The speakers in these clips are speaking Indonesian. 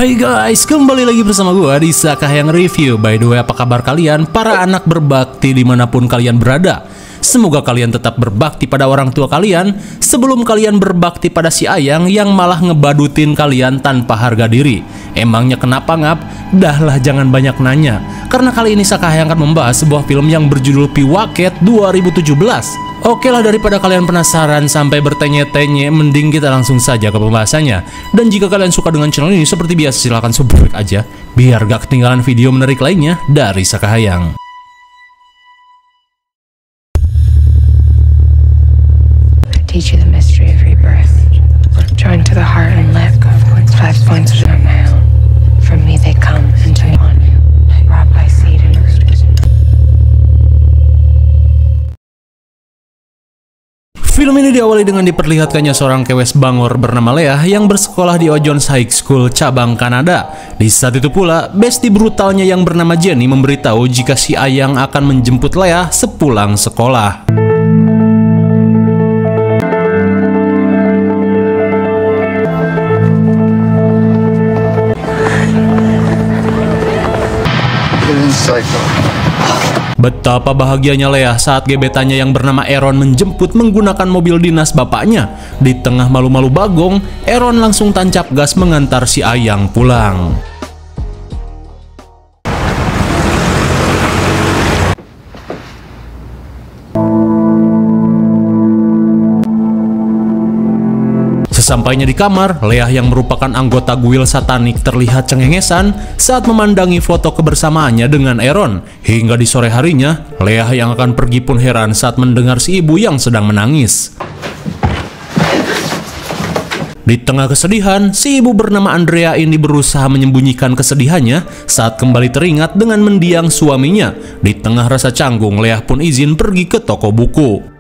Hai guys, kembali lagi bersama gua di Sakahayang Review. By the way, apa kabar kalian? Para anak berbakti dimanapun kalian berada. Semoga kalian tetap berbakti pada orang tua kalian sebelum kalian berbakti pada si Ayang yang malah ngebadutin kalian tanpa harga diri. Emangnya kenapa ngap? Dahlah jangan banyak nanya. Karena kali ini Sakahayang akan membahas sebuah film yang berjudul Piwaket 2017. Oke lah, daripada kalian penasaran sampai bertanya-tanya, mending kita langsung saja ke pembahasannya. Dan jika kalian suka dengan channel ini, seperti biasa silahkan subscribe aja, biar gak ketinggalan video menarik lainnya dari Sakahayang. Teach you the mystery of rebirth. Joined to the heart and lip. 5 points of my own. From me they come into one. Brought by seed and root. Film ini diawali dengan diperlihatkannya seorang kewes bangor bernama Leah yang bersekolah di Ojons High School cabang Kanada. Di saat itu pula, bestie brutalnya yang bernama Jenny memberitahu jika si Ayang akan menjemput Leah sepulang sekolah. Betapa bahagianya Leah saat gebetannya yang bernama Aaron menjemput menggunakan mobil dinas bapaknya. Di tengah malu-malu bagong, Aaron langsung tancap gas mengantar si Ayang pulang. Sesampainya di kamar, Leah yang merupakan anggota guild satanik terlihat cengengesan saat memandangi foto kebersamaannya dengan Aaron. Hingga di sore harinya, Leah yang akan pergi pun heran saat mendengar si ibu yang sedang menangis. Di tengah kesedihan, si ibu bernama Andrea ini berusaha menyembunyikan kesedihannya saat kembali teringat dengan mendiang suaminya. Di tengah rasa canggung, Leah pun izin pergi ke toko buku.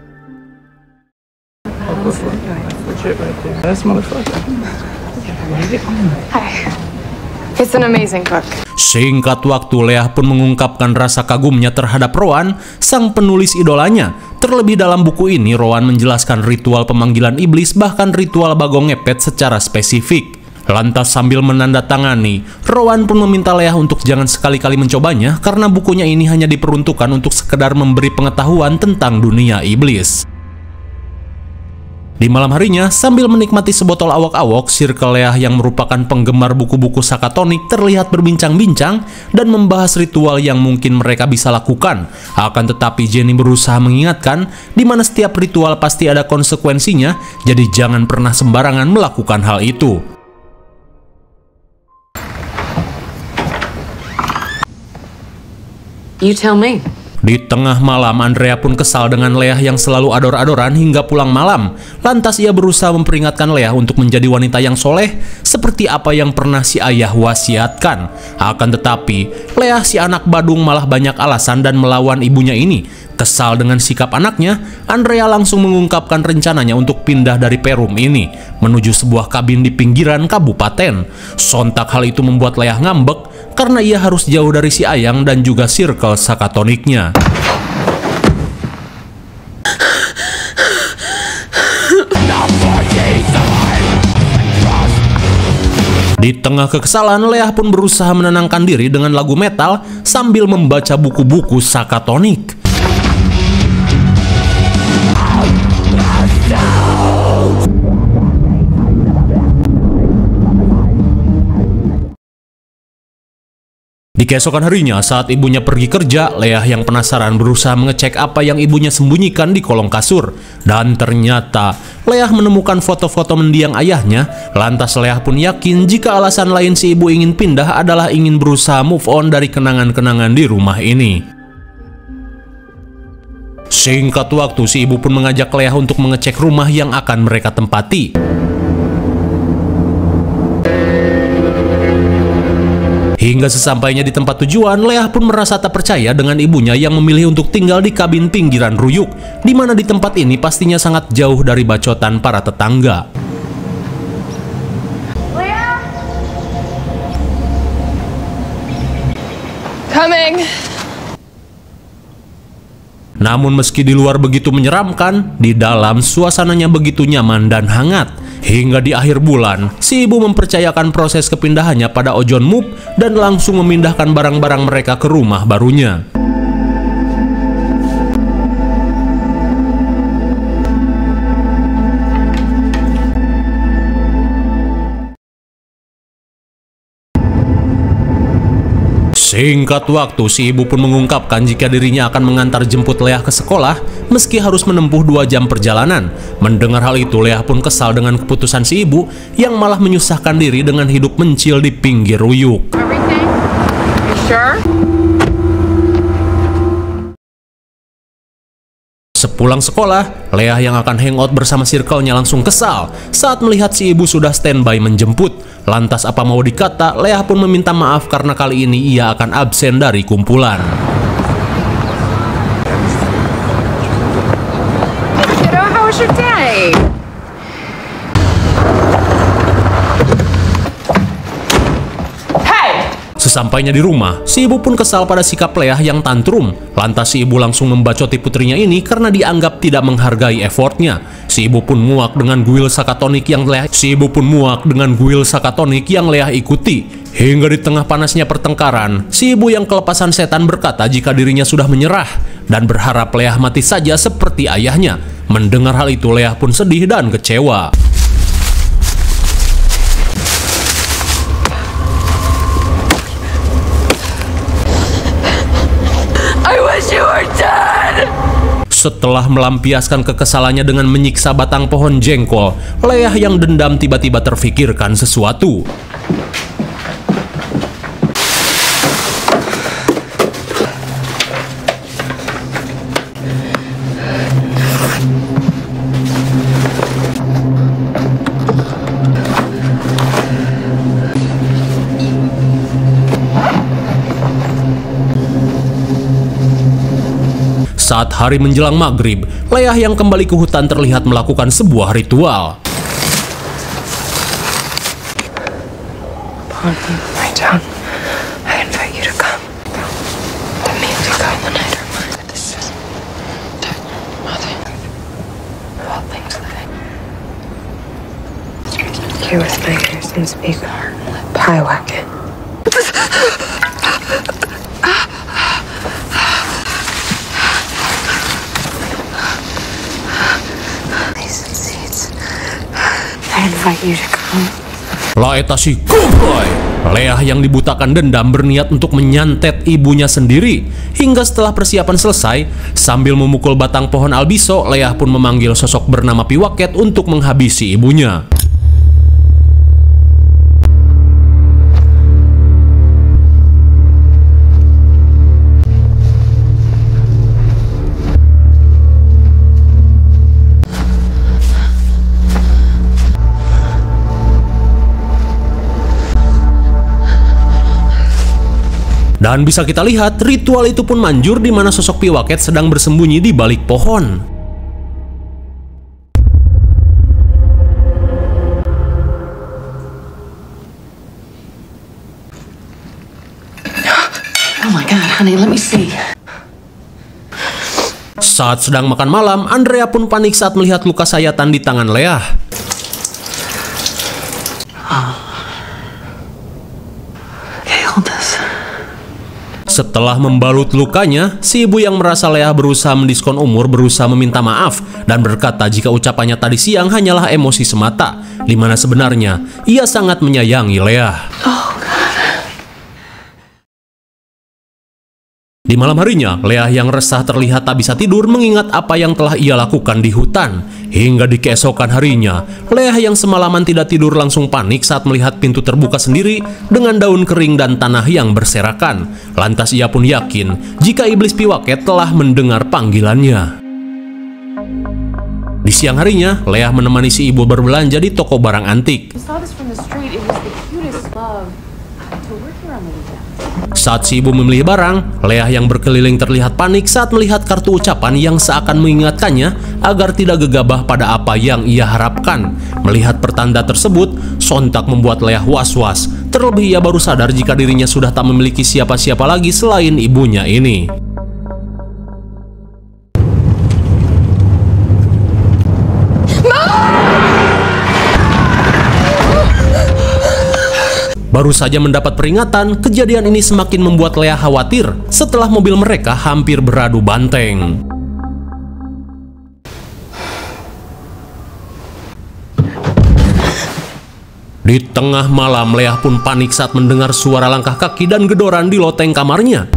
It's an amazing book. Singkat waktu, Leah pun mengungkapkan rasa kagumnya terhadap Rowan, sang penulis idolanya. Terlebih dalam buku ini, Rowan menjelaskan ritual pemanggilan iblis bahkan ritual bagong ngepet secara spesifik. Lantas sambil menandatangani, Rowan pun meminta Leah untuk jangan sekali-kali mencobanya karena bukunya ini hanya diperuntukkan untuk sekedar memberi pengetahuan tentang dunia iblis. Di malam harinya, sambil menikmati sebotol awok-awok, Circle Leah yang merupakan penggemar buku-buku sakatonik terlihat berbincang-bincang dan membahas ritual yang mungkin mereka bisa lakukan. Akan tetapi Jenny berusaha mengingatkan di mana setiap ritual pasti ada konsekuensinya, jadi jangan pernah sembarangan melakukan hal itu. You tell me. Di tengah malam, Andrea pun kesal dengan Leah yang selalu ador-adoran hingga pulang malam. Lantas ia berusaha memperingatkan Leah untuk menjadi wanita yang soleh seperti apa yang pernah si ayah wasiatkan. Akan tetapi, Leah si anak badung malah banyak alasan dan melawan ibunya ini. Kesal dengan sikap anaknya, Andrea langsung mengungkapkan rencananya untuk pindah dari Perum ini menuju sebuah kabin di pinggiran kabupaten. Sontak hal itu membuat Leah ngambek karena ia harus jauh dari si Ayang dan juga circle sakatoniknya. Di tengah kekesalan, Leah pun berusaha menenangkan diri dengan lagu metal sambil membaca buku-buku sakatonik. Di keesokan harinya, saat ibunya pergi kerja, Leah yang penasaran berusaha mengecek apa yang ibunya sembunyikan di kolong kasur. Dan ternyata, Leah menemukan foto-foto mendiang ayahnya. Lantas Leah pun yakin jika alasan lain si ibu ingin pindah adalah ingin berusaha move on dari kenangan-kenangan di rumah ini. Singkat waktu, si ibu pun mengajak Leah untuk mengecek rumah yang akan mereka tempati. Hingga sesampainya di tempat tujuan, Leah pun merasa tak percaya dengan ibunya yang memilih untuk tinggal di kabin pinggiran ruyuk, di mana di tempat ini pastinya sangat jauh dari bacotan para tetangga. Leah! Coming! Namun meski di luar begitu menyeramkan, di dalam suasananya begitu nyaman dan hangat. Hingga di akhir bulan, si ibu mempercayakan proses kepindahannya pada Ojon Mup dan langsung memindahkan barang-barang mereka ke rumah barunya. Singkat waktu, si ibu pun mengungkapkan jika dirinya akan mengantar jemput Leah ke sekolah meski harus menempuh 2 jam perjalanan. Mendengar hal itu, Leah pun kesal dengan keputusan si ibu yang malah menyusahkan diri dengan hidup mencil di pinggir ruyuk. Everything? You sure? Sepulang sekolah, Leah yang akan hangout bersama circle-nya langsung kesal saat melihat si ibu sudah standby menjemput. Lantas apa mau dikata, Leah pun meminta maaf karena kali ini ia akan absen dari kumpulan. Kiddo, how was your day? Sesampainya di rumah, si ibu pun kesal pada sikap Leah yang tantrum. Lantas si ibu langsung membacoti putrinya ini karena dianggap tidak menghargai effortnya. Si ibu pun muak dengan guil sakatonik yang Leah ikuti. Hingga di tengah panasnya pertengkaran, si ibu yang kelepasan setan berkata jika dirinya sudah menyerah dan berharap Leah mati saja seperti ayahnya. Mendengar hal itu, Leah pun sedih dan kecewa. Setelah melampiaskan kekesalannya dengan menyiksa batang pohon jengkol, Leah yang dendam tiba-tiba terfikirkan sesuatu. Saat hari menjelang maghrib, Leah yang kembali ke hutan terlihat melakukan sebuah ritual. Right down. I invite you to come. The music of the night are mine. This is mother of all things living. Hear with my ears and speak heart and let pie whack it. Lah eta si goblay. Leah yang dibutakan dendam berniat untuk menyantet ibunya sendiri. Hingga setelah persiapan selesai, sambil memukul batang pohon albiso, Leah pun memanggil sosok bernama Piwaket untuk menghabisi ibunya. Dan bisa kita lihat, ritual itu pun manjur di mana sosok Piwaket sedang bersembunyi di balik pohon. Oh my God, honey, let me see. Saat sedang makan malam, Andrea pun panik saat melihat luka sayatan di tangan Leah. Setelah membalut lukanya, si ibu yang merasa Leah berusaha mendiskon umur berusaha meminta maaf dan berkata jika ucapannya tadi siang hanyalah emosi semata, di mana sebenarnya ia sangat menyayangi Leah. Di malam harinya, Leah yang resah terlihat tak bisa tidur mengingat apa yang telah ia lakukan di hutan. Hingga di keesokan harinya, Leah yang semalaman tidak tidur langsung panik saat melihat pintu terbuka sendiri dengan daun kering dan tanah yang berserakan. Lantas ia pun yakin jika iblis Piwaket telah mendengar panggilannya. Di siang harinya, Leah menemani si ibu berbelanja di toko barang antik. Saat si ibu memilih barang, Leah yang berkeliling terlihat panik saat melihat kartu ucapan yang seakan mengingatkannya agar tidak gegabah pada apa yang ia harapkan. Melihat pertanda tersebut, sontak membuat Leah was-was. Terlebih ia baru sadar jika dirinya sudah tak memiliki siapa-siapa lagi selain ibunya ini. Baru saja mendapat peringatan, kejadian ini semakin membuat Leah khawatir setelah mobil mereka hampir beradu banteng. Di tengah malam, Leah pun panik saat mendengar suara langkah kaki dan gedoran di loteng kamarnya.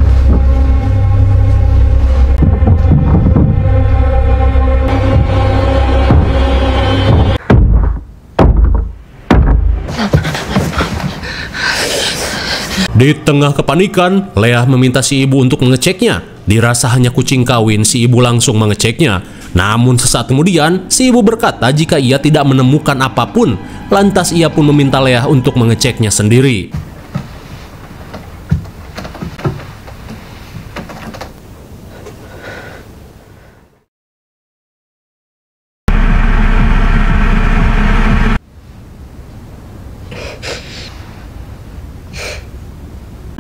Di tengah kepanikan, Leah meminta si ibu untuk mengeceknya. Dirasa hanya kucing kawin, si ibu langsung mengeceknya. Namun sesaat kemudian, si ibu berkata jika ia tidak menemukan apapun. Lantas ia pun meminta Leah untuk mengeceknya sendiri.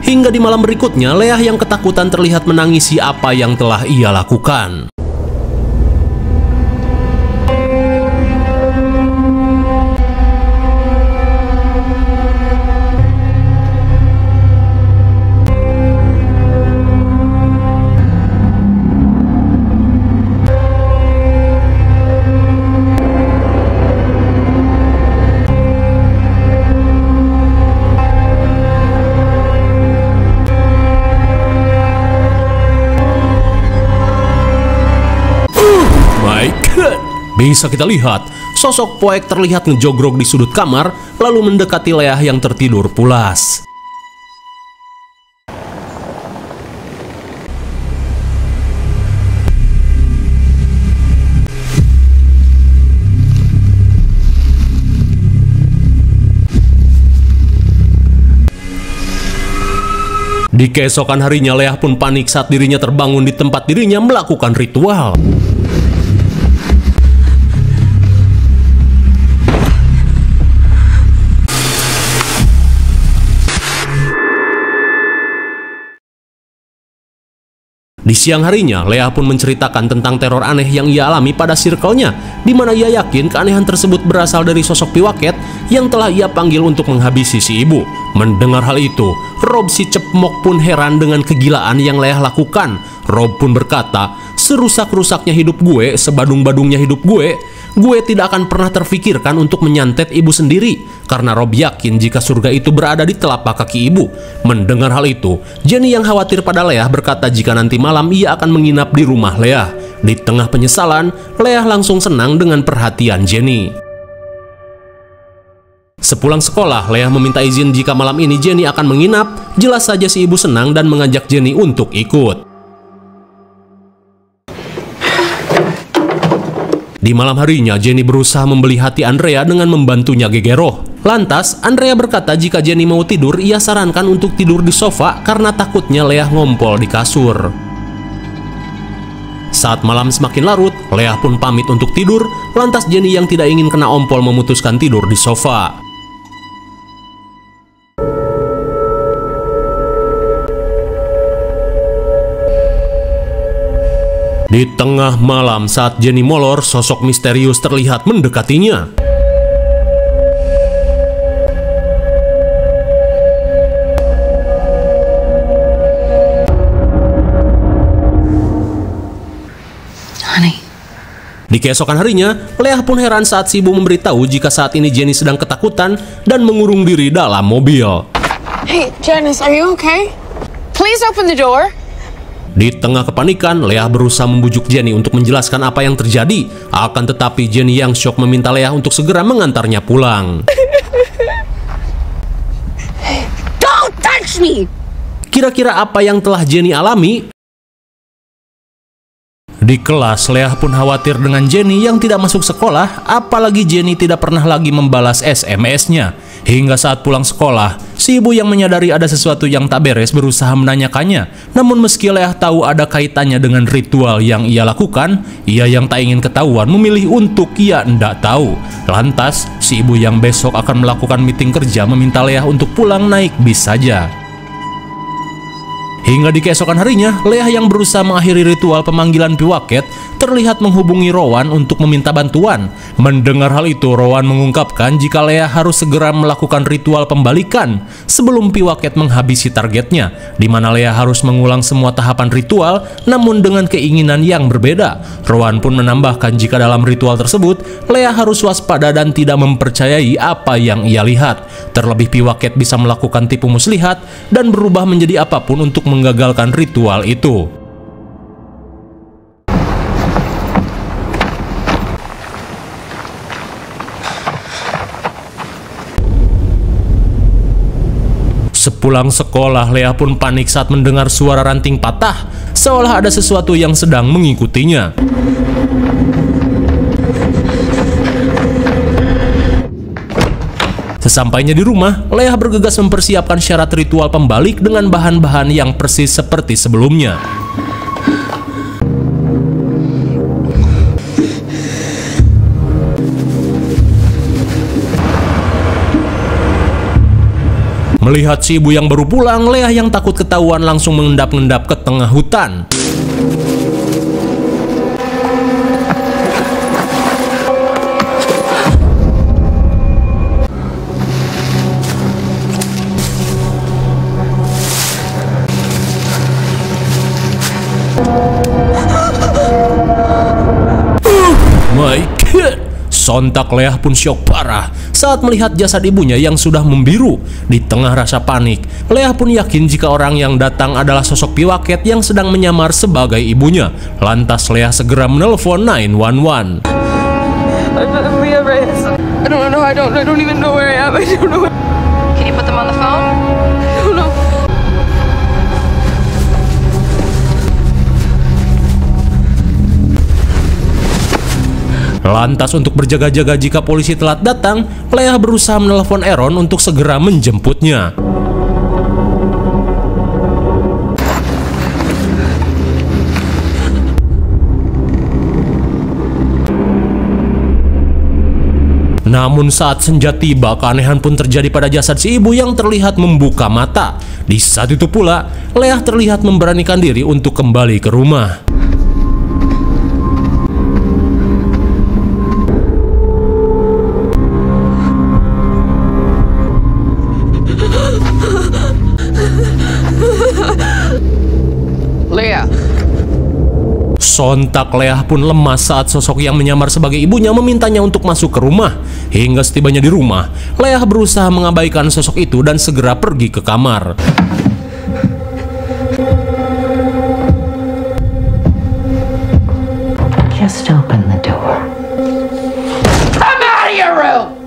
Hingga di malam berikutnya, Leah yang ketakutan terlihat menangisi apa yang telah ia lakukan. Bisa kita lihat, sosok Poek terlihat ngejogrok di sudut kamar, lalu mendekati Leah yang tertidur pulas. Di keesokan harinya, Leah pun panik saat dirinya terbangun di tempat dirinya melakukan ritual. Di siang harinya, Leah pun menceritakan tentang teror aneh yang ia alami pada circle-nya, di mana ia yakin keanehan tersebut berasal dari sosok piwaket yang telah ia panggil untuk menghabisi si ibu. Mendengar hal itu, Rob si Cepmok pun heran dengan kegilaan yang Leah lakukan. Rob pun berkata, "Serusak-rusaknya hidup gue, sebadung-badungnya hidup gue tidak akan pernah terfikirkan untuk menyantet ibu sendiri." Karena Rob yakin jika surga itu berada di telapak kaki ibu. Mendengar hal itu, Jenny yang khawatir pada Leah berkata jika nanti malam ia akan menginap di rumah Leah. Di tengah penyesalan, Leah langsung senang dengan perhatian Jenny. Sepulang sekolah, Leah meminta izin jika malam ini Jenny akan menginap. Jelas saja si ibu senang dan mengajak Jenny untuk ikut. Di malam harinya, Jenny berusaha membeli hati Andrea dengan membantunya gegeroh. Lantas, Andrea berkata jika Jenny mau tidur, ia sarankan untuk tidur di sofa karena takutnya Leah ngompol di kasur. Saat malam semakin larut, Leah pun pamit untuk tidur. Lantas Jenny yang tidak ingin kena ompol memutuskan tidur di sofa. Di tengah malam saat Jenny molor, sosok misterius terlihat mendekatinya. Honey. Di keesokan harinya, Leah pun heran saat si ibu memberitahu jika saat ini Jenny sedang ketakutan dan mengurung diri dalam mobil. Hey, Janice, are you okay? Please open the door. Di tengah kepanikan, Leah berusaha membujuk Jenny untuk menjelaskan apa yang terjadi. Akan tetapi Jenny yang syok meminta Leah untuk segera mengantarnya pulang. Don't touch me! Kira-kira apa yang telah Jenny alami? Di kelas, Leah pun khawatir dengan Jenny yang tidak masuk sekolah, apalagi Jenny tidak pernah lagi membalas SMS-nya. Hingga saat pulang sekolah, si ibu yang menyadari ada sesuatu yang tak beres berusaha menanyakannya. Namun meski Leah tahu ada kaitannya dengan ritual yang ia lakukan, ia yang tak ingin ketahuan memilih untuk ia ndak tahu. Lantas, si ibu yang besok akan melakukan meeting kerja meminta Leah untuk pulang naik bis saja. Hingga di keesokan harinya, Leah yang berusaha mengakhiri ritual pemanggilan Piwaket terlihat menghubungi Rowan untuk meminta bantuan. Mendengar hal itu, Rowan mengungkapkan jika Leah harus segera melakukan ritual pembalikan sebelum Piwaket menghabisi targetnya, di mana Leah harus mengulang semua tahapan ritual namun dengan keinginan yang berbeda. Rowan pun menambahkan jika dalam ritual tersebut, Leah harus waspada dan tidak mempercayai apa yang ia lihat. Terlebih Piwaket bisa melakukan tipu muslihat dan berubah menjadi apapun untuk menggagalkan ritual itu. Sepulang sekolah, Leah pun panik saat mendengar suara ranting patah, seolah ada sesuatu yang sedang mengikutinya. Sesampainya di rumah, Leah bergegas mempersiapkan syarat ritual pembalik dengan bahan-bahan yang persis seperti sebelumnya. Melihat si ibu yang baru pulang, Leah yang takut ketahuan langsung mengendap-endap ke tengah hutan. My God! Sontak Leah pun syok parah saat melihat jasad ibunya yang sudah membiru. Di tengah rasa panik, Leah pun yakin jika orang yang datang adalah sosok Piwaket yang sedang menyamar sebagai ibunya. Lantas Leah segera menelpon 911. I don't even know where I am. I don't know. Can you put them on the phone? I don't know. Lantas untuk berjaga-jaga jika polisi telat datang, Leah berusaha menelpon Aaron untuk segera menjemputnya. Namun saat senja tiba, keanehan pun terjadi pada jasad si ibu yang terlihat membuka mata. Di saat itu pula, Leah terlihat memberanikan diri untuk kembali ke rumah. Leah. Sontak Leah pun lemas saat sosok yang menyamar sebagai ibunya memintanya untuk masuk ke rumah. Hingga setibanya di rumah, Leah berusaha mengabaikan sosok itu dan segera pergi ke kamar. Just open the door. Come out of your room!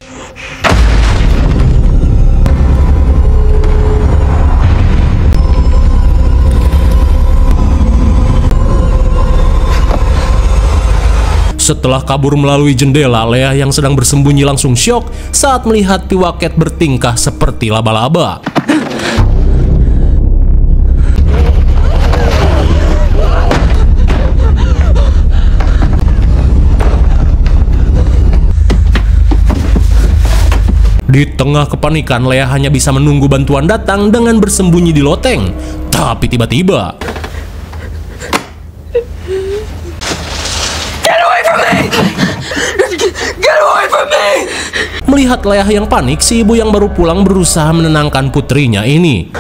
Setelah kabur melalui jendela, Leah yang sedang bersembunyi langsung syok saat melihat Piwaket bertingkah seperti laba-laba. Di tengah kepanikan, Leah hanya bisa menunggu bantuan datang dengan bersembunyi di loteng. Tapi tiba-tiba, melihat Leah yang panik, si ibu yang baru pulang berusaha menenangkan putrinya ini.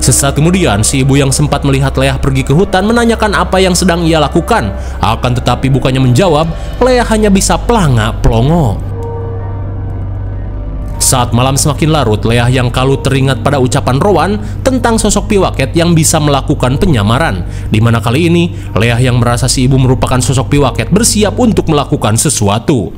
Sesaat kemudian, si ibu yang sempat melihat Leah pergi ke hutan menanyakan apa yang sedang ia lakukan. Akan tetapi bukannya menjawab, Leah hanya bisa pelanga-pelongo. Saat malam semakin larut, Leah yang kalut teringat pada ucapan Rowan tentang sosok Piwaket yang bisa melakukan penyamaran. Di mana kali ini, Leah yang merasa si ibu merupakan sosok Piwaket bersiap untuk melakukan sesuatu.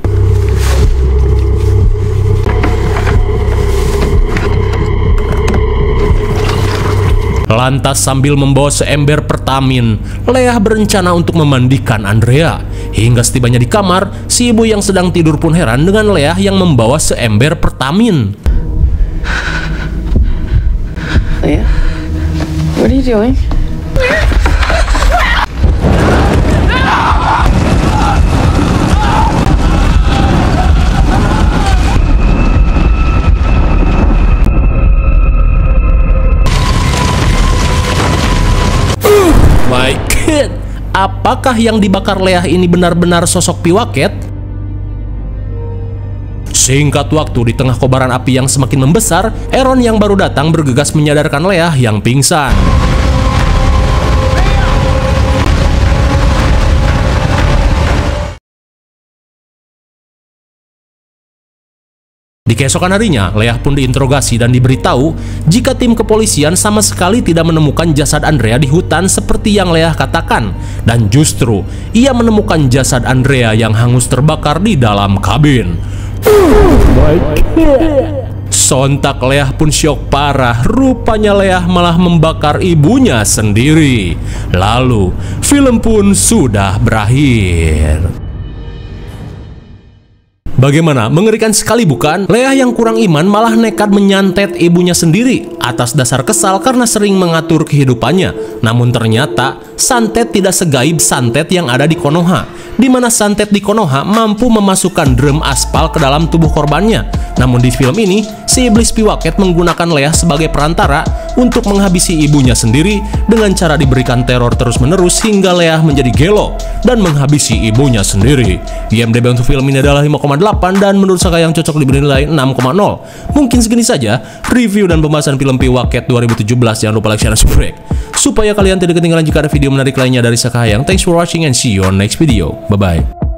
Lantas sambil membawa seember pertamin, Leah berencana untuk memandikan Andrea. Hingga setibanya di kamar, si ibu yang sedang tidur pun heran dengan Leah yang membawa seember pertamin. Leah, what are you doing? apakah yang dibakar Leah ini benar-benar sosok Piwaket? Singkat waktu, di tengah kobaran api yang semakin membesar, Aaron yang baru datang bergegas menyadarkan Leah yang pingsan. Di keesokan harinya, Leah pun diinterogasi dan diberitahu jika tim kepolisian sama sekali tidak menemukan jasad Andrea di hutan seperti yang Leah katakan, dan justru ia menemukan jasad Andrea yang hangus terbakar di dalam kabin. Sontak Leah pun syok parah, rupanya Leah malah membakar ibunya sendiri. Lalu, film pun sudah berakhir. Bagaimana? Mengerikan sekali bukan? Leah yang kurang iman malah nekat menyantet ibunya sendiri atas dasar kesal karena sering mengatur kehidupannya. Namun ternyata santet tidak segaib santet yang ada di Konoha, di mana santet di Konoha mampu memasukkan drum aspal ke dalam tubuh korbannya. Namun di film ini, si iblis Piwaket menggunakan Leah sebagai perantara untuk menghabisi ibunya sendiri dengan cara diberikan teror terus-menerus hingga Leah menjadi gelo dan menghabisi ibunya sendiri. IMDb untuk film ini adalah 5,8 dan menurut saya yang cocok diberi nilai 6,0. Mungkin segini saja review dan pembahasan film Piwaket 2017. Jangan lupa like, share, dan subscribe supaya kalian tidak ketinggalan jika ada video menarik lainnya dari Sakahayang. Thanks for watching and see you on next video. Bye-bye.